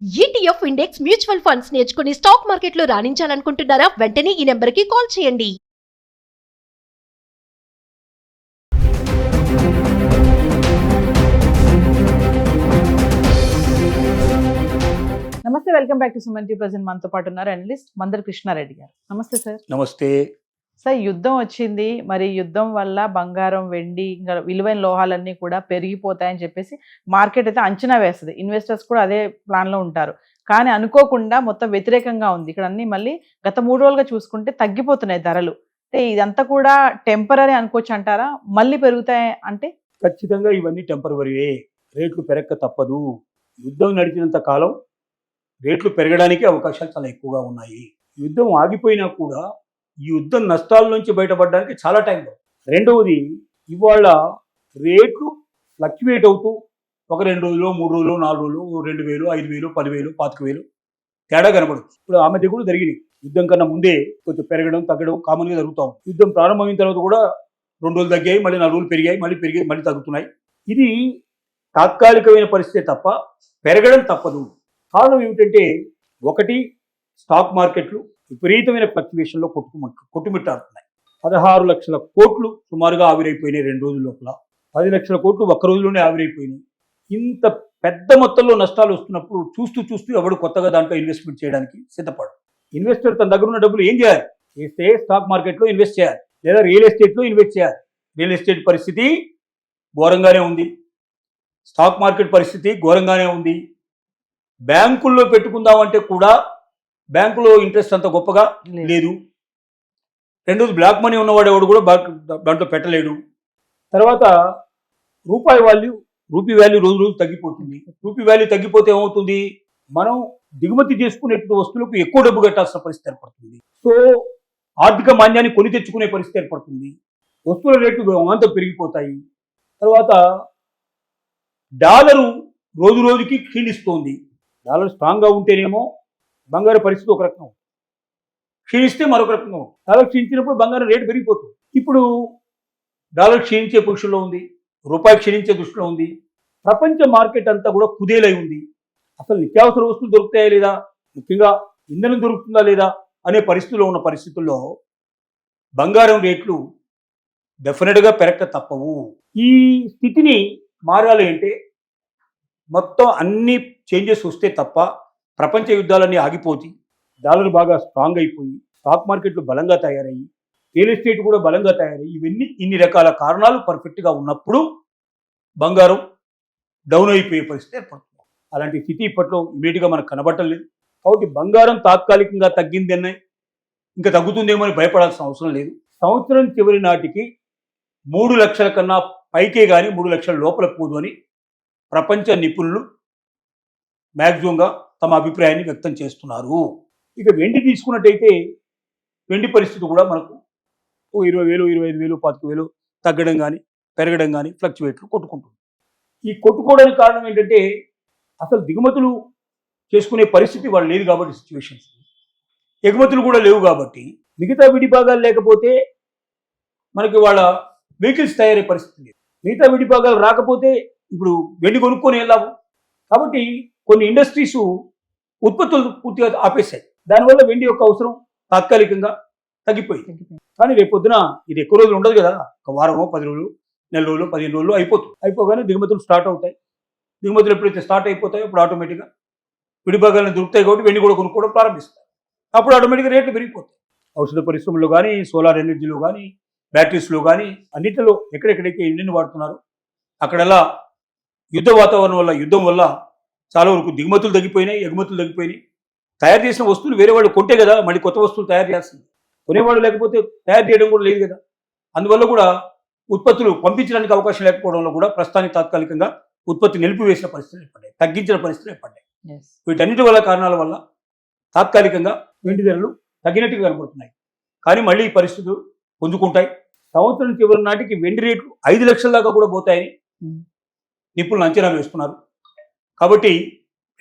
ETF index mutual funds నేర్చుకుని stock మార్కెట్లో రాణించాలనుకుంటున్నారా? వెంటనే ఈ నెంబర్కి కాల్ చేయండి. నమస్తే, welcome back to Suman T. Present మనతో పాటు ఉన్నారు అనలిస్ట్ మందర్ కృష్ణారెడ్డి గారు. నమస్తే సార్. నమస్తే సార్, యుద్ధం వచ్చింది, మరి యుద్ధం వల్ల బంగారం, వెండి, ఇంకా విలువైన లోహాలన్నీ కూడా పెరిగిపోతాయని చెప్పేసి మార్కెట్ అయితే అంచనా వేస్తుంది. ఇన్వెస్టర్స్ కూడా అదే ప్లాన్లో ఉంటారు. కానీ అనుకోకుండా మొత్తం వ్యతిరేకంగా ఉంది. ఇక్కడ అన్ని మళ్ళీ గత 3 రోజులుగా చూసుకుంటే తగ్గిపోతున్నాయి ధరలు. అంటే ఇదంతా కూడా టెంపరీ అనుకోవచ్చు అంటారా? మళ్ళీ పెరుగుతాయి అంటే? ఖచ్చితంగా ఇవన్నీ టెంపరవరీయే. రేట్లు పెరగక తప్పదు. యుద్ధం నడిచినంత కాలం రేట్లు పెరగడానికి అవకాశాలు చాలా ఎక్కువగా ఉన్నాయి. యుద్ధం ఆగిపోయినా కూడా ఈ యుద్ధం నష్టాల నుంచి బయటపడడానికి చాలా టైం పడుతుంది. రెండవది, ఇవాళ రేట్లు ఫ్లక్చువేట్ అవుతూ ఒక 2 రోజులు, 3 రోజులు, 4 రోజులు 2,000, 5,000, 10,000, 25,000 తేడా కనబడుతుంది. ఇప్పుడు ఆ మధ్య కూడా జరిగినాయి. యుద్ధం కన్నా ముందే కొంచెం పెరగడం తగ్గడం కామన్గా జరుగుతాం. యుద్ధం ప్రారంభమైన తర్వాత కూడా 2 రోజులు తగ్గాయి, మళ్ళీ 4 రోజులు పెరిగాయి, మళ్ళీ తగ్గుతున్నాయి. ఇది తాత్కాలికమైన పరిస్థితే తప్ప పెరగడం తప్పదు. కారణం ఏమిటంటే, ఒకటి, స్టాక్ మార్కెట్లు విపరీతమైన ఫ్లక్చువేషన్లో కొట్టుమిట్టాడుతున్నాయి. 16 లక్షల కోట్లు సుమారుగా ఆవిరైపోయినాయి 2 రోజుల లోపల. 10 లక్షల కోట్లు ఒక్క రోజులోనే ఆవిరైపోయినాయి. ఇంత పెద్ద మొత్తంలో నష్టాలు వస్తున్నప్పుడు చూస్తూ ఎవడు కొత్తగా దాంట్లో ఇన్వెస్ట్మెంట్ చేయడానికి సిద్ధపడు. ఇన్వెస్టర్ తన దగ్గర ఉన్న డబ్బులు ఏం చేయాలి? చేస్తే స్టాక్ మార్కెట్లో ఇన్వెస్ట్ చేయాలి, లేదా రియల్ ఎస్టేట్లో ఇన్వెస్ట్ చేయాలి. రియల్ ఎస్టేట్ పరిస్థితి ఘోరంగానే ఉంది, స్టాక్ మార్కెట్ పరిస్థితి ఘోరంగానే ఉంది. బ్యాంకుల్లో పెట్టుకుందామంటే కూడా బ్యాంకులో ఇంట్రెస్ట్ అంత గొప్పగా లేదు. రెండోది, బ్లాక్ మనీ ఉన్నవాడు ఎవడు కూడా దాంట్లో పెట్టలేడు. తర్వాత రూపీ వాల్యూ రోజు తగ్గిపోతుంది. రూపీ వాల్యూ తగ్గిపోతే ఏమవుతుంది? మనం దిగుమతి చేసుకునేటువంటి వస్తువులకు ఎక్కువ డబ్బు కట్టాల్సిన పరిస్థితి ఏర్పడుతుంది. సో ఆర్థిక మాన్యాన్ని కొని తెచ్చుకునే పరిస్థితి ఏర్పడుతుంది. వస్తువుల రేట్లు అంతా పెరిగిపోతాయి. తర్వాత డాలరు రోజుకి క్షీణిస్తోంది. డాలర్ స్ట్రాంగ్గా ఉంటేనేమో బంగారు పరిస్థితి ఒక రకంగా ఉంటుంది, క్షీణిస్తే మరొక రకంగా ఉంటుంది. డాలర్ క్షీణించినప్పుడు బంగారం రేటు పెరిగిపోతుంది. ఇప్పుడు డాలర్ క్షీణించే పొజిషన్లో ఉంది, రూపాయి క్షీణించే దృష్టిలో ఉంది. ప్రపంచ మార్కెట్ అంతా కూడా కుదేలై ఉంది. అసలు నిత్యావసర వస్తువులు దొరుకుతాయా లేదా, ముఖ్యంగా ఇంధనం దొరుకుతుందా లేదా అనే పరిస్థితుల్లో ఉన్న పరిస్థితుల్లో బంగారం రేట్లు డెఫినెట్గా పెరగక తప్పవు. ఈ స్థితిని మారాలి అంటే మొత్తం అన్ని చేంజెస్ వస్తే తప్ప ప్రపంచ యుద్ధాలన్నీ ఆగిపోతాయి. డాలర్ బాగా స్ట్రాంగ్ అయిపోయి, స్టాక్ మార్కెట్లు బలంగా తయారయ్యి, రియల్ ఎస్టేట్ కూడా బలంగా తయారయ్యి, ఇన్ని రకాల కారణాలు పర్ఫెక్ట్గా ఉన్నప్పుడు బంగారం డౌన్ అయిపోయే పరిస్థితి ఏర్పడుతుంది. అలాంటి స్థితి ఇప్పట్లో ఇమీడియట్గా మనకు కనబడలేదు. కాబట్టి బంగారం తాత్కాలికంగా తగ్గిందనే ఇంకా తగ్గుతుందేమో అని భయపడాల్సిన అవసరం లేదు. సంవత్సరం చివరి నాటికి 3 లక్షల కన్నా పైకే కానీ 3 లక్షల లోపల పోదు అని ప్రపంచ నిపుణులు మ్యాక్సిమంగా తమ అభిప్రాయాన్ని వ్యక్తం చేస్తున్నారు. ఇక వెండి తీసుకున్నట్టయితే వెండి పరిస్థితి కూడా మనకు 20,000, 25,000, 25,000 తగ్గడం కానీ పెరగడం కానీ ఫ్లక్చువేట్లు కొట్టుకుంటుంది. ఈ కొట్టుకోవడానికి కారణం ఏంటంటే, అసలు దిగుమతులు చేసుకునే పరిస్థితి వాళ్ళు లేదు కాబట్టి, సిచ్యువేషన్స్ ఎగుమతులు కూడా లేవు కాబట్టి, మిగతా విడిభాగాలు లేకపోతే మనకి వాళ్ళ వెహికల్స్ తయారయ్యే పరిస్థితి లేదు. మిగతా విడిభాగాలు రాకపోతే ఇప్పుడు వెండి కొనుక్కొని వెళ్ళాము. కాబట్టి కొన్ని ఇండస్ట్రీస్ ఉత్పత్తులు పూర్తిగా ఆపేశాయి. దానివల్ల వెండి యొక్క అవసరం తాత్కాలికంగా తగ్గిపోయింది. కానీ రేపొద్దున ఇది ఎక్కువ రోజులు ఉండదు కదా, ఒక వారమో 10 రోజులు, నెల రోజులు, 15 రోజులు అయిపోగానే దిగుమతులు స్టార్ట్ అవుతాయి. దిగుమతులు ఎప్పుడైతే స్టార్ట్ అయిపోతాయో అప్పుడు ఆటోమేటిక్గా విడిభాగాలను దొరుకుతాయి కాబట్టి వెండి కూడా కొనుక్కోవడం ప్రారంభిస్తారు. అప్పుడు ఆటోమేటిక్గా రేట్లు పెరిగిపోతాయి. ఔషధ పరిశ్రమలో కానీ, సోలార్ ఎనర్జీలో కానీ, బ్యాటరీస్లో కానీ, అన్నింటిలో ఎక్కడెక్కడైతే ఇండియన్ వాడుతున్నారో అక్కడలా యుద్ధ వాతావరణం వల్ల, యుద్ధం వల్ల చాలా వరకు దిగుమతులు తగ్గిపోయినాయి, ఎగుమతులు తగ్గిపోయినాయి. తయారు చేసిన వస్తువులు వేరే వాళ్ళు కొంటే కదా మళ్ళీ కొత్త వస్తువులు తయారు చేస్తుంది. కొనేవాళ్ళు లేకపోతే తయారు చేయడం కూడా లేదు కదా. అందువల్ల కూడా ఉత్పత్తులు పంపించడానికి అవకాశం లేకపోవడంలో కూడా ప్రస్తుతానికి తాత్కాలికంగా ఉత్పత్తి నిలిపివేసిన పరిస్థితులు ఏర్పడ్డాయి, తగ్గించిన పరిస్థితులు ఏర్పడ్డాయి. వీటన్నిటి వల్ల కారణాల వల్ల తాత్కాలికంగా వెండి ధరలు తగ్గినట్టుగా కనబడుతున్నాయి. కానీ మళ్ళీ ఈ పరిస్థితులు పుంజుకుంటాయి. సంవత్సరం చివరి నాటికి వెండి రేట్లు 5 లక్షల దాకా కూడా పోతాయని నిపుణులు అంచనా వేస్తున్నారు. కాబట్టి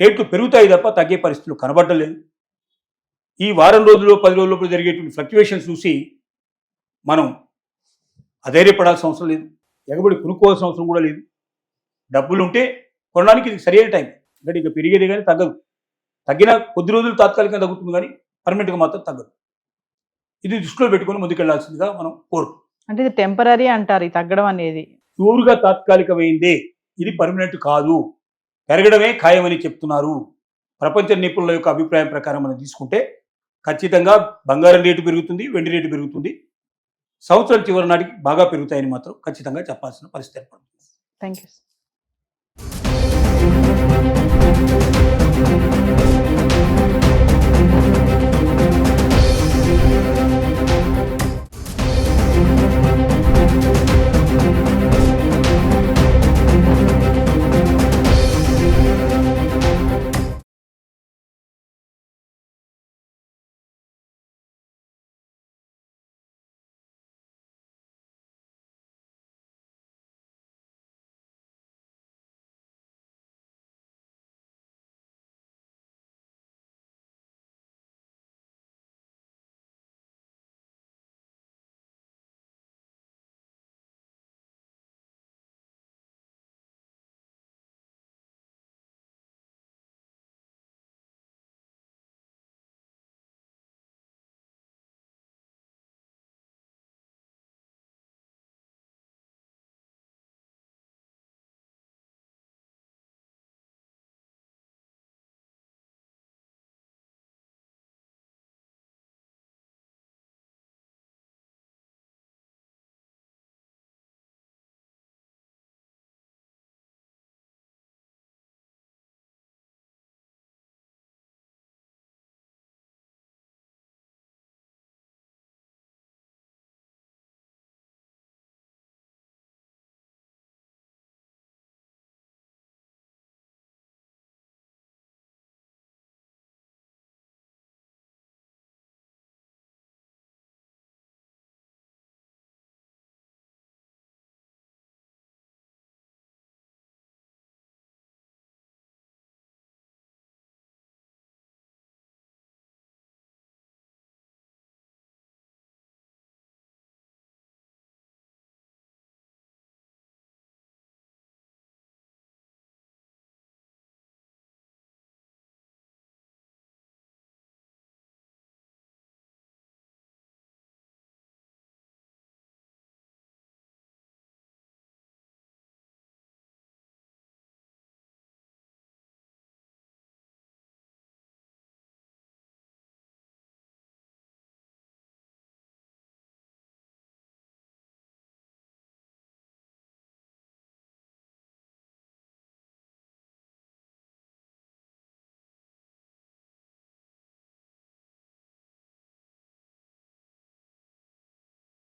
రేట్లు పెరుగుతాయి తప్ప తగ్గే పరిస్థితులు కనబడలేదు. ఈ వారం రోజుల్లో 10 రోజుల్లో జరిగేటువంటి ఫ్లక్చువేషన్స్ చూసి మనం అధైర్యపడాల్సిన అవసరం లేదు, ఎగబడి కొనుక్కోవాల్సిన అవసరం కూడా లేదు. డబ్బులు ఉంటే కొనడానికి ఇది సరైన టైం. ఎందుకంటే ఇక పెరిగేది కానీ తగ్గదు. తగ్గిన కొద్ది రోజులు తాత్కాలికంగా తగ్గుతుంది కానీ పర్మనెంట్గా మాత్రం తగ్గదు. ఇది దృష్టిలో పెట్టుకొని ముందుకెళ్లాల్సిందిగా మనం కోరుకు. అంటే ఇది టెంపరీ అంటారు ఈ తగ్గడం అనేది. ప్యూర్గా తాత్కాలికమైందే, ఇది పర్మనెంట్ కాదు, పెరగడమే ఖాయమని చెప్తున్నారు. ప్రపంచ నిపుణుల యొక్క అభిప్రాయం ప్రకారం మనం తీసుకుంటే ఖచ్చితంగా బంగారం రేటు పెరుగుతుంది, వెండి రేటు పెరుగుతుంది, సంవత్సరం చివరి నాటికి బాగా పెరుగుతాయని మాత్రం ఖచ్చితంగా చెప్పాల్సిన పరిస్థితి ఏర్పడుతుంది. Thank you.